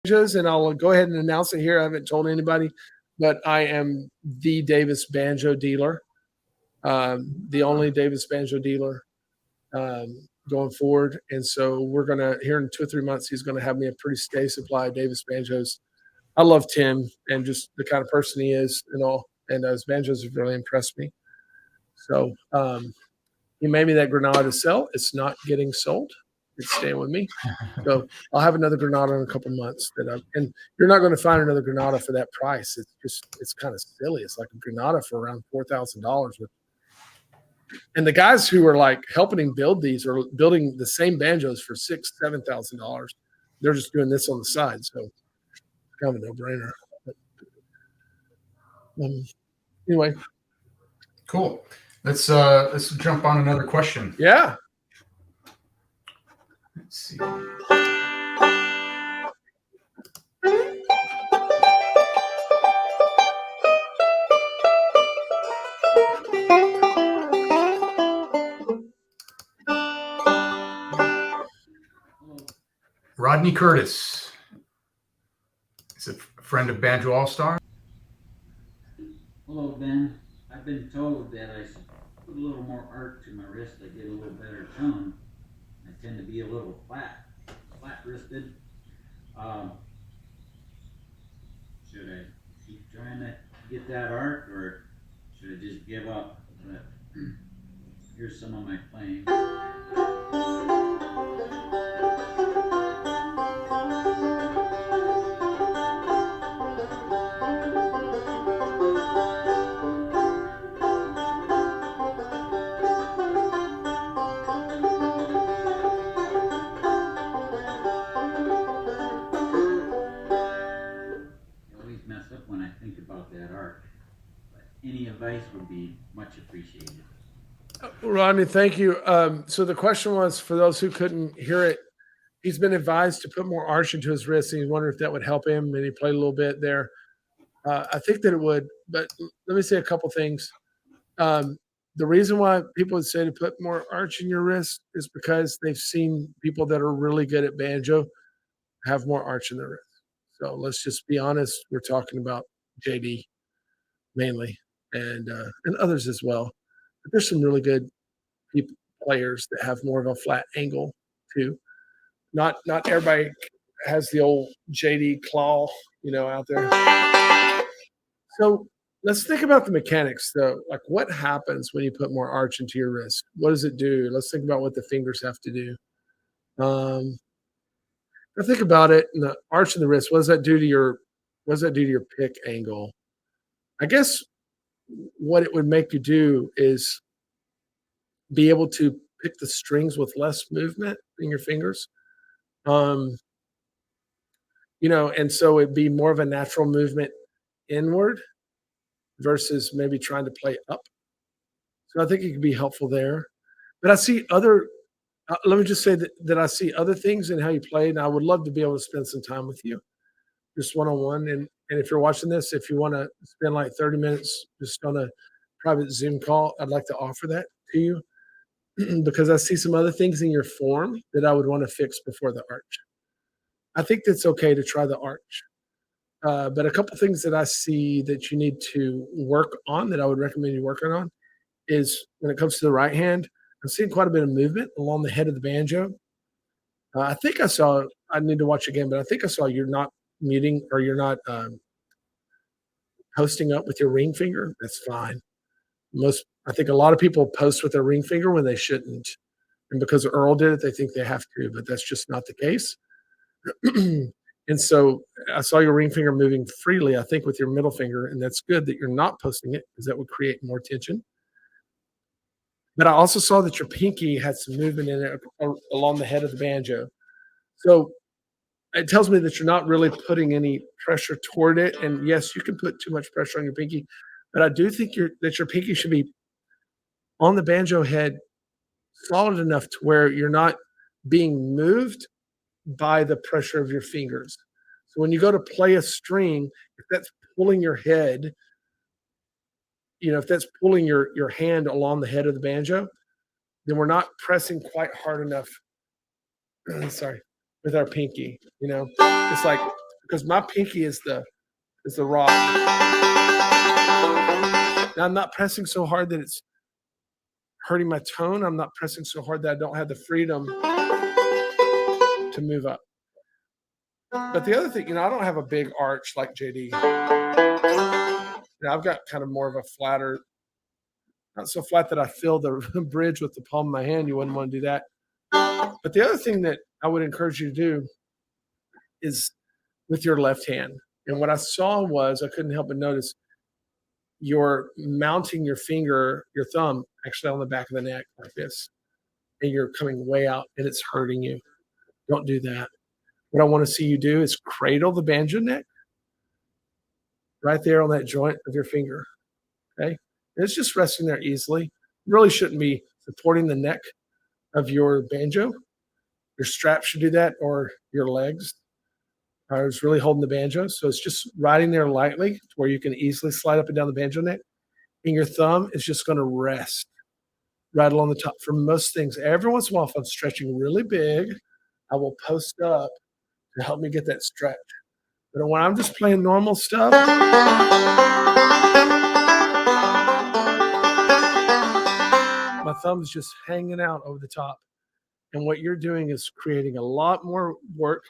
And I'll go ahead and announce it here. I haven't told anybody, but I am the Davis banjo dealer, the only Davis banjo dealer going forward. And so we're gonna here in 2 or 3 months, he's gonna have me a pretty steady supply of Davis banjos. I love Tim and just the kind of person he is and all. And his banjos have really impressed me. So he made me that Granada to sell. It's not getting sold. It's staying with me. So I'll have another Granada in a couple months and you're not going to find another Granada for that price. It's kind of silly. It's like a Granada for around $4,000. And the guys who are like helping him build these are building the same banjos for $6,000-7,000. They're just doing this on the side. So it's kind of a no-brainer. Anyway. Cool. Let's jump on another question. Yeah. Let's see. Rodney Curtis is a friend of Banjo All-Star. Hello, Ben. I've been told that I should put a little more arc to my wrist. I get a little better tone. I tend to be a little flat-wristed. Should I keep trying to get that arc, or should I just give up? But here's some of my playing. When I think about that arc, but any advice would be much appreciated. Rodney, thank you. So the question was, for those who couldn't hear it, he's been advised to put more arch into his wrist, and he's wondering if that would help him, and he played a little bit there. I think that it would, but let me say a couple things. The reason why people would say to put more arch in your wrist is because they've seen people that are really good at banjo have more arch in their wrist. So let's just be honest. We're talking about JD mainly, and others as well. But there's some really good players that have more of a flat angle too. Not everybody has the old JD claw, out there. So let's think about the mechanics though. Like what happens when you put more arch into your wrist? What does it do? Let's think about what the fingers have to do. I think about it, and the arch in the wrist. What does that do to your pick angle? I guess what it would make you do is be able to pick the strings with less movement in your fingers. And so it'd be more of a natural movement inward versus maybe trying to play up. So I think it could be helpful there. But I see other. Let me just say that I see other things in how you play, and I would love to be able to spend some time with you, just one-on-one. And if you're watching this, if you want to spend like 30 minutes just on a private Zoom call, I'd like to offer that to you because I see some other things in your form that I would want to fix before the arch. I think that's okay to try the arch. But a couple things that I see that you need to work on that I would recommend you working on is when it comes to the right hand, I'm seeing quite a bit of movement along the head of the banjo. I need to watch again, but I think I saw you're not muting or you're not posting up with your ring finger. That's fine. I think a lot of people post with their ring finger when they shouldn't. And because Earl did it, they think they have to, but that's just not the case. And so I saw your ring finger moving freely, I think, with your middle finger, and that's good that you're not posting it because that would create more tension. But I also saw that your pinky had some movement in it along the head of the banjo. So it tells me that you're not really putting any pressure toward it. And yes, you can put too much pressure on your pinky, but I do think that your pinky should be on the banjo head solid enough to where you're not being moved by the pressure of your fingers. So when you go to play a string, if that's pulling your head, if that's pulling your hand along the head of the banjo, then we're not pressing quite hard enough. Sorry, with our pinky. It's like because my pinky is the rock. Now I'm not pressing so hard that it's hurting my tone. I'm not pressing so hard that I don't have the freedom to move up. But the other thing, I don't have a big arch like JD. I've got kind of more of a flatter, not so flat that I feel the bridge with the palm of my hand. You wouldn't want to do that. But the other thing that I would encourage you to do is with your left hand. And what I saw was, I couldn't help but notice you're mounting your finger, your thumb, actually on the back of the neck like this. And you're coming way out and it's hurting you. Don't do that. What I want to see you do is cradle the banjo neck right there on that joint of your finger. Okay. And it's just resting there easily. You really shouldn't be supporting the neck of your banjo. Your strap should do that, or your legs are really holding the banjo. So it's just riding there lightly to where you can easily slide up and down the banjo neck. And your thumb is just going to rest right along the top. For most things, every once in a while, if I'm stretching really big, I will post up to help me get that stretch. But when I'm just playing normal stuff, my thumb is just hanging out over the top. And what you're doing is creating a lot more work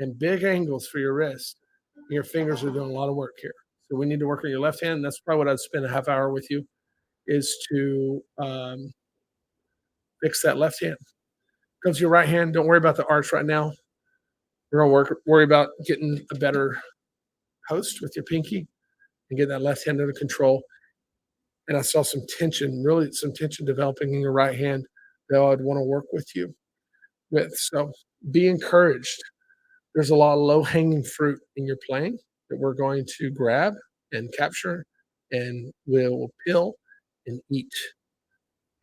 and big angles for your wrist. Your fingers are doing a lot of work here. So we need to work on your left hand. That's probably what I'd spend a half hour with you, is to fix that left hand. Comes to your right hand, don't worry about the arch right now. We're gonna worry about getting a better post with your pinky and get that left hand under control. And I saw some tension, really some tension developing in your right hand that I'd want to work with you with. So be encouraged. There's a lot of low-hanging fruit in your playing that we're going to grab and capture, and we'll peel and eat,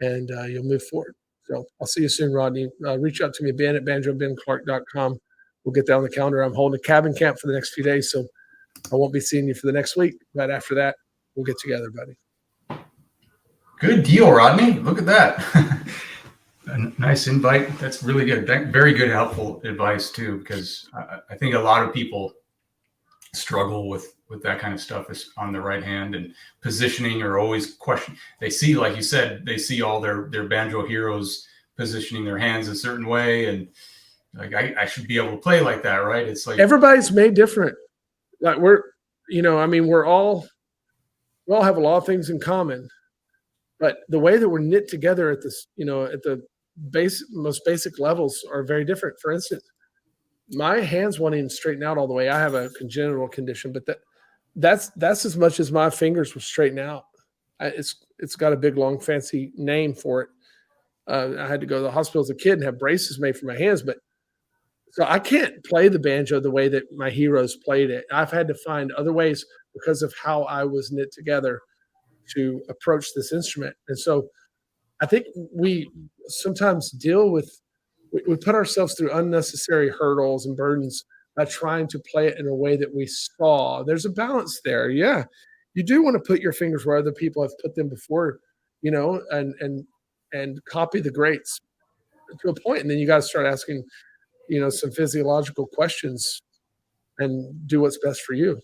and you'll move forward. So I'll see you soon, Rodney. Reach out to me, Ben, at banjobenclark.com. We'll get that on the calendar. I'm holding a cabin camp for the next few days, so I won't be seeing you for the next week. Right after that, we'll get together, buddy. Good deal, Rodney. Look at that. A nice invite. That's really good. Very good, helpful advice too, because I think a lot of people struggle with that kind of stuff on the right hand, and positioning, or always question. They see, like you said, they see all their banjo heroes positioning their hands a certain way, and like, I should be able to play like that, right? It's like everybody's made different. Like we all have a lot of things in common, but the way that we're knit together at this, at the most basic levels are very different. For instance, my hands won't even straighten out all the way. I have a congenital condition, but that's as much as my fingers will straighten out. It's got a big, long, fancy name for it. I had to go to the hospital as a kid and have braces made for my hands, but so I can't play the banjo the way that my heroes played it. I've had to find other ways because of how I was knit together to approach this instrument. And so I think we sometimes we put ourselves through unnecessary hurdles and burdens by trying to play it in a way that we saw. There's a balance there. Yeah. You do want to put your fingers where other people have put them before, and copy the greats to a point. And then you got to start asking, some physiological questions and do what's best for you.